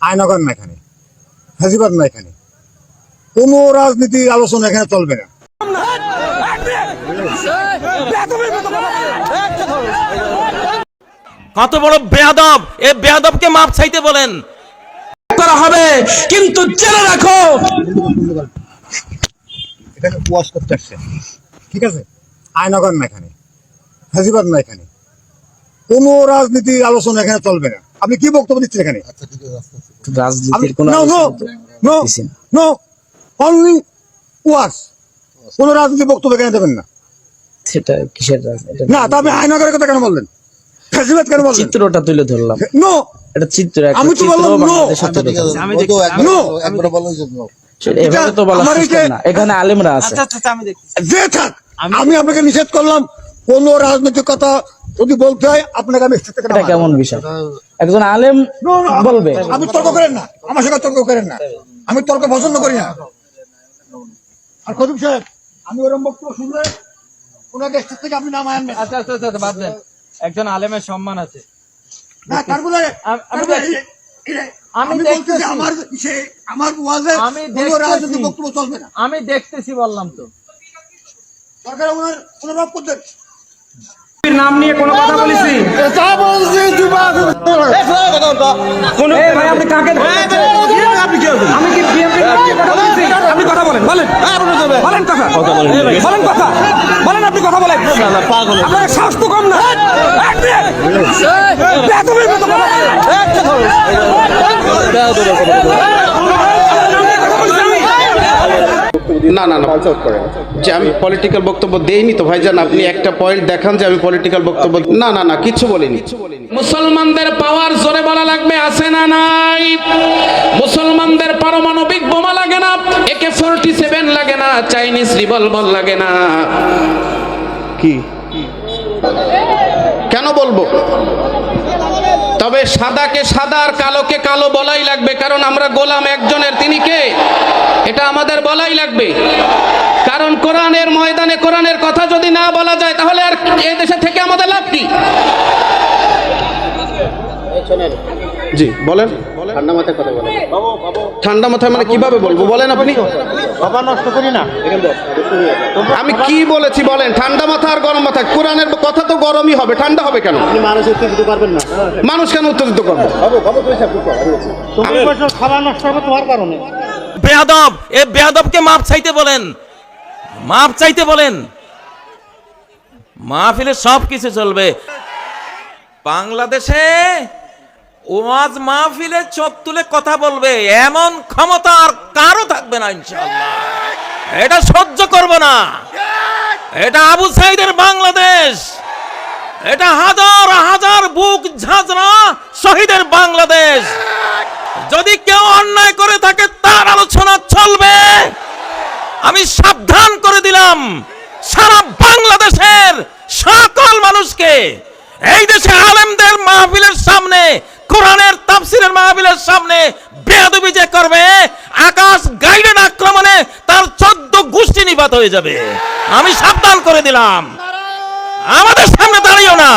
আয়নাগর না এখানে, ফ্যাসিবাদ না এখানে, কোনো রাজনীতি আলোচনা এখানে চলবে না। কত বড় বেয়াদব! এ বেয়াদবকে মাপ চাইতে বলেন। করা হবে, কিন্তু জেনে রাখো এখানে ওয়াশ করতে আসছে, ঠিক আছে? আয়নাগর না এখানে, ফ্যাসিবাদ না এখানে, কোনো রাজনীতি আলোচনা এখানে চলবে না। আপনি কি বক্তব্য দিচ্ছেন এখানে? রাজনীতির কোনো অনলি ওয়াশ, কোনো রাজনীতি বক্তব্য এখানে দেবেন না। সেটা কিসের রাজনীতি? না, তা আপনি আয়নাগরের কথা কেন বললেন? ফ্যাসিবাদ কেন বললেন? চিত্রটা তুলে ধরলাম। নো, এটা চিত্র, আমি তো বললাম নো। নো, এভাবে তো বলা উচিত না। এখানে আলেমরা আছে, যে থাক, আমি আপনাকে নিষেধ করলাম কোন রাজনৈতিক কথা যদি বলতে হয় আপনাকে আমি স্টেজ থেকে এটা কেমন বিষয়? একজন আলেম বলবে। আপনি তর্ক করেন না, আমার সঙ্গে তর্ক করেন না, আমি তর্ক পছন্দ করি না। আর খতিব সাহেব, আমি ওরকম বক্তব্য শুনলে ওনাকে স্টেজ থেকে আপনি নামায়েন না। আচ্ছা আচ্ছা আচ্ছা, বাদ দেন। একজন আলেমের সম্মান আছে। না, তারপরে আমি বলতেছি আমার ওয়াজে কোনো রাজনৈতিক বক্তব্য চলবে না। আমি দেখতেছি বললাম তো। সরকার ওনার অনুভব করতেন নাম নিয়ে কোনো কথা বলেছি? আপনি কাকে? আপনি কি? আমি কি বিএনপি কথা বলেছি? আপনি কথা বলেন, বলেন বলেন কথা বলেন কথা বলেন, আপনি কথা বলেন। আপনার সাহস তো কম না। না না না, যে আমি পলিটিক্যাল বক্তব্য দেইনি তো ভাইজান। আপনি একটা পয়েন্ট দেখান যে আমি পলিটিক্যাল বক্তব্য। না না না, কিছু বলিনি। মুসলমানদের পাওয়ার জোরে বলা লাগবে, আছে না নাই? মুসলমানদের পারমাণবিক বোমা লাগে না, AK-47 লাগে না, চাইনিজ রিভলভার লাগে না। কি কেন বলবো? তবে সাদাকে সাদা আর কালোকে কালো বলাই লাগবে, কারণ আমরা গোলাম একজনের। তিনি কে? এটা আমাদের বলাই লাগবে। কারণ কোরআনের ময়দানে কোরআনের কথা যদি না বলা যায় তাহলে আর এই দেশে থেকে আমাদের লাভ কি? জি বলেন। ঠান্ডা মাথায় কথা বলেন। ঠান্ডা মাথায় মানে কিভাবে বলবো বলেন আপনি? নষ্ট করি না। আমি কি বলেছি বলেন? ঠান্ডা মাথা আর গরম মাথা, কোরআনের কথা তো গরমই হবে, ঠান্ডা হবে কেন? মানুষ উত্তেজিত করবেন না। মানুষ কেন উত্তেজিত করবো? খাবার নষ্ট হবে তোমার কারণে। বেয়াদব! এ বেয়াদবকে মাপ চাইতে বলেন, মাপ চাইতে বলেন। মাহফিলে সব কিছু চলবে। বাংলাদেশে ওয়াজ মাহফিলে চোখ তুলে কথা বলবে এমন ক্ষমতা আর কারো থাকবে না ইনশাআল্লাহ। এটা সহ্য করব না। এটা আবু সাইদের বাংলাদেশ, এটা হাজার হাজার বুক ঝাঁঝরা শহীদের বাংলাদেশ। যদি কেউ অন্যায় করে থাকে তার আলোচনা চলবে। আমি সাবধান করে দিলাম সারা বাংলাদেশের সকল মানুষকে। এই দেশে আলেমদের মাহফিলের সামনে, কোরআনের তাফসীরের মাহফিলের সামনে বেয়াদবি যে করবে, আকাশ গাইডেড আক্রমণে তার 14 গোষ্ঠী নিপাত হয়ে যাবে। আমি সাবধান করে দিলাম, আমাদের সামনে দাঁড়িও না।